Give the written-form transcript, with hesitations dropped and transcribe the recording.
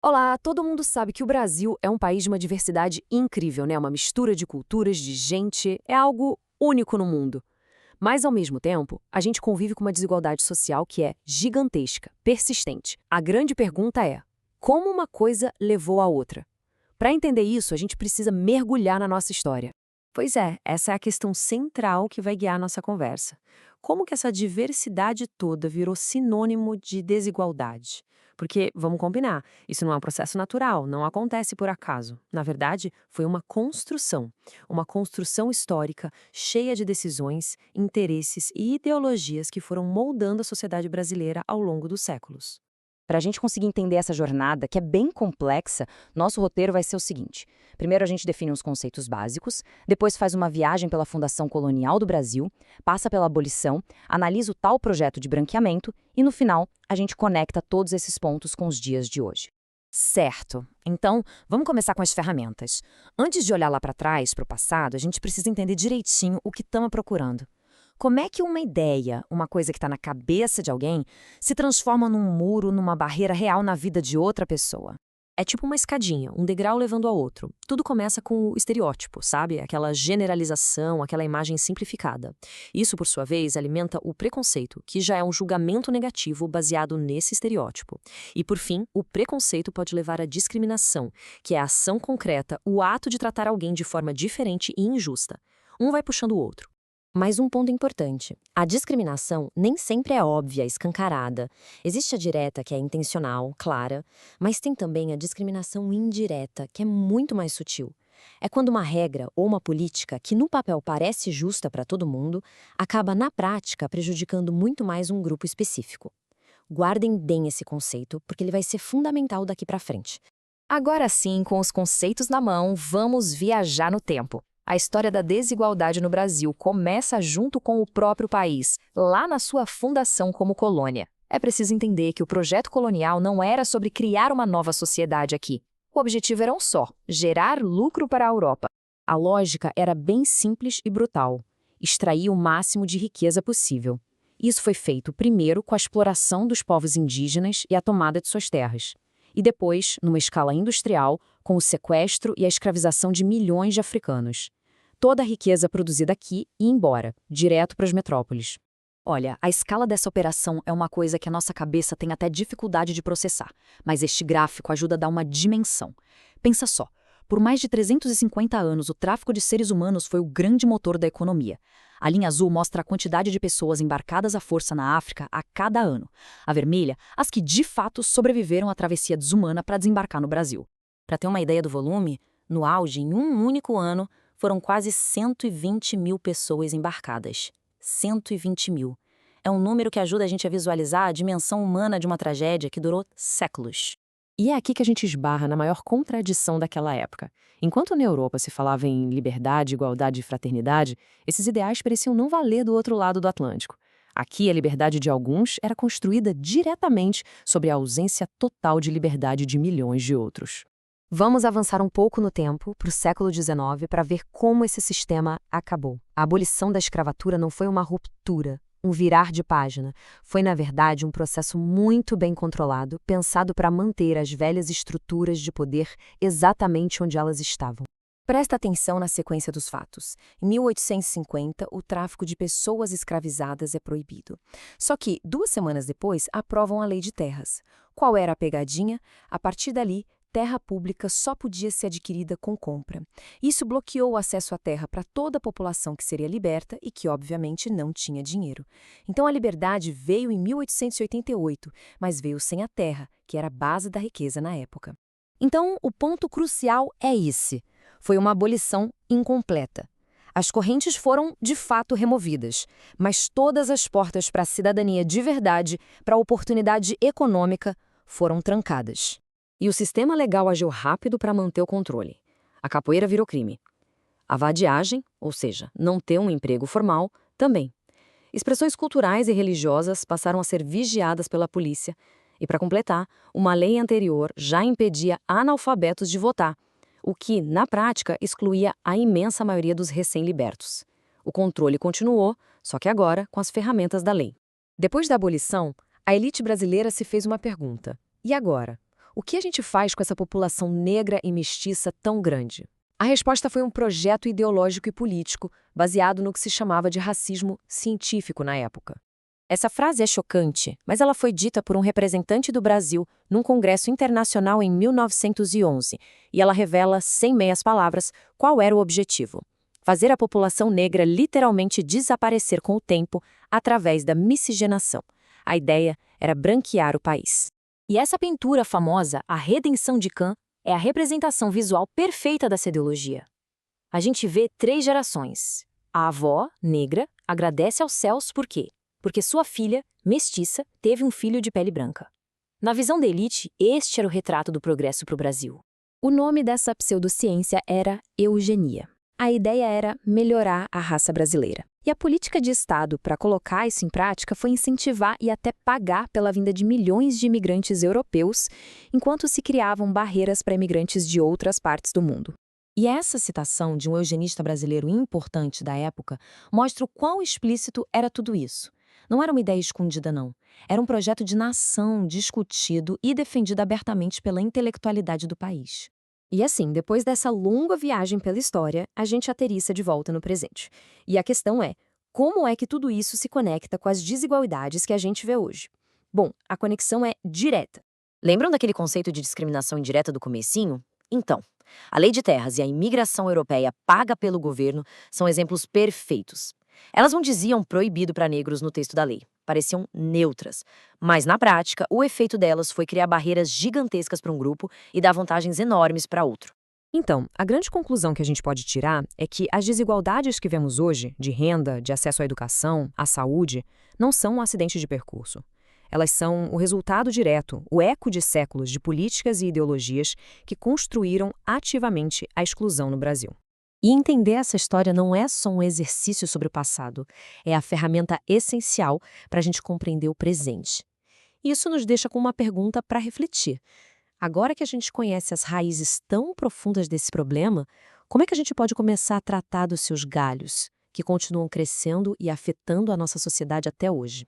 Olá, todo mundo sabe que o Brasil é um país de uma diversidade incrível, né? Uma mistura de culturas, de gente, é algo único no mundo. Mas, ao mesmo tempo, a gente convive com uma desigualdade social que é gigantesca, persistente. A grande pergunta é: como uma coisa levou à outra? Para entender isso, a gente precisa mergulhar na nossa história. Pois é, essa é a questão central que vai guiar nossa conversa. Como que essa diversidade toda virou sinônimo de desigualdade? Porque, vamos combinar, isso não é um processo natural, não acontece por acaso. Na verdade, foi uma construção histórica cheia de decisões, interesses e ideologias que foram moldando a sociedade brasileira ao longo dos séculos. Para a gente conseguir entender essa jornada, que é bem complexa, nosso roteiro vai ser o seguinte: primeiro a gente define os conceitos básicos, depois faz uma viagem pela fundação colonial do Brasil, passa pela abolição, analisa o tal projeto de branqueamento e, no final, a gente conecta todos esses pontos com os dias de hoje. Certo. Então, vamos começar com as ferramentas. Antes de olhar lá para trás, para o passado, a gente precisa entender direitinho o que estamos procurando. Como é que uma ideia, uma coisa que está na cabeça de alguém, se transforma num muro, numa barreira real na vida de outra pessoa? É tipo uma escadinha, um degrau levando ao outro. Tudo começa com o estereótipo, sabe? Aquela generalização, aquela imagem simplificada. Isso, por sua vez, alimenta o preconceito, que já é um julgamento negativo baseado nesse estereótipo. E, por fim, o preconceito pode levar à discriminação, que é a ação concreta, o ato de tratar alguém de forma diferente e injusta. Um vai puxando o outro. Mais um ponto importante: a discriminação nem sempre é óbvia, escancarada. Existe a direta, que é intencional, clara, mas tem também a discriminação indireta, que é muito mais sutil. É quando uma regra ou uma política que no papel parece justa para todo mundo, acaba na prática prejudicando muito mais um grupo específico. Guardem bem esse conceito, porque ele vai ser fundamental daqui para frente. Agora sim, com os conceitos na mão, vamos viajar no tempo. A história da desigualdade no Brasil começa junto com o próprio país, lá na sua fundação como colônia. É preciso entender que o projeto colonial não era sobre criar uma nova sociedade aqui. O objetivo era um só: gerar lucro para a Europa. A lógica era bem simples e brutal: extrair o máximo de riqueza possível. Isso foi feito primeiro com a exploração dos povos indígenas e a tomada de suas terras. E depois, numa escala industrial, com o sequestro e a escravização de milhões de africanos. Toda a riqueza produzida aqui ia embora, direto para as metrópoles. Olha, a escala dessa operação é uma coisa que a nossa cabeça tem até dificuldade de processar, mas este gráfico ajuda a dar uma dimensão. Pensa só, por mais de 350 anos, o tráfico de seres humanos foi o grande motor da economia. A linha azul mostra a quantidade de pessoas embarcadas à força na África a cada ano. A vermelha, as que de fato sobreviveram à travessia desumana para desembarcar no Brasil. Para ter uma ideia do volume, no auge, em um único ano, foram quase 120 mil pessoas embarcadas. 120 mil. É um número que ajuda a gente a visualizar a dimensão humana de uma tragédia que durou séculos. E é aqui que a gente esbarra na maior contradição daquela época. Enquanto na Europa se falava em liberdade, igualdade e fraternidade, esses ideais pareciam não valer do outro lado do Atlântico. Aqui, a liberdade de alguns era construída diretamente sobre a ausência total de liberdade de milhões de outros. Vamos avançar um pouco no tempo, para o século XIX, para ver como esse sistema acabou. A abolição da escravatura não foi uma ruptura, um virar de página. Foi, na verdade, um processo muito bem controlado, pensado para manter as velhas estruturas de poder exatamente onde elas estavam. Presta atenção na sequência dos fatos. Em 1850, o tráfico de pessoas escravizadas é proibido. Só que, 2 semanas depois, aprovam a Lei de Terras. Qual era a pegadinha? A partir dali, terra pública só podia ser adquirida com compra. Isso bloqueou o acesso à terra para toda a população que seria liberta e que, obviamente, não tinha dinheiro. Então, a liberdade veio em 1888, mas veio sem a terra, que era a base da riqueza na época. Então, o ponto crucial é esse. Foi uma abolição incompleta. As correntes foram, de fato, removidas, mas todas as portas para a cidadania de verdade, para a oportunidade econômica, foram trancadas. E o sistema legal agiu rápido para manter o controle. A capoeira virou crime. A vadiagem, ou seja, não ter um emprego formal, também. Expressões culturais e religiosas passaram a ser vigiadas pela polícia. E, para completar, uma lei anterior já impedia analfabetos de votar, o que, na prática, excluía a imensa maioria dos recém-libertos. O controle continuou, só que agora com as ferramentas da lei. Depois da abolição, a elite brasileira se fez uma pergunta: e agora? o que a gente faz com essa população negra e mestiça tão grande? A resposta foi um projeto ideológico e político, baseado no que se chamava de racismo científico na época. Essa frase é chocante, mas ela foi dita por um representante do Brasil num congresso internacional em 1911, e ela revela, sem meias palavras, qual era o objetivo: fazer a população negra literalmente desaparecer com o tempo através da miscigenação. A ideia era branquear o país. E essa pintura famosa, A Redenção de Cã, é a representação visual perfeita dessa ideologia. A gente vê 3 gerações. A avó, negra, agradece aos céus por quê? Porque sua filha, mestiça, teve um filho de pele branca. Na visão da elite, este era o retrato do progresso para o Brasil. O nome dessa pseudociência era eugenia. A ideia era melhorar a raça brasileira. E a política de Estado para colocar isso em prática foi incentivar e até pagar pela vinda de milhões de imigrantes europeus, enquanto se criavam barreiras para imigrantes de outras partes do mundo. E essa citação de um eugenista brasileiro importante da época mostra o quão explícito era tudo isso. Não era uma ideia escondida, não. Era um projeto de nação discutido e defendido abertamente pela intelectualidade do país. E assim, depois dessa longa viagem pela história, a gente aterrissa de volta no presente. E a questão é, como é que tudo isso se conecta com as desigualdades que a gente vê hoje? Bom, a conexão é direta. Lembram daquele conceito de discriminação indireta do comecinho? Então, a Lei de Terras e a imigração europeia paga pelo governo são exemplos perfeitos. Elas não diziam proibido para negros no texto da lei, pareciam neutras. Mas, na prática, o efeito delas foi criar barreiras gigantescas para um grupo e dar vantagens enormes para outro. Então, a grande conclusão que a gente pode tirar é que as desigualdades que vemos hoje, de renda, de acesso à educação, à saúde, não são um acidente de percurso. Elas são o resultado direto, o eco de séculos de políticas e ideologias que construíram ativamente a exclusão no Brasil. E entender essa história não é só um exercício sobre o passado, é a ferramenta essencial para a gente compreender o presente. Isso nos deixa com uma pergunta para refletir. Agora que a gente conhece as raízes tão profundas desse problema, como é que a gente pode começar a tratar dos seus galhos, que continuam crescendo e afetando a nossa sociedade até hoje?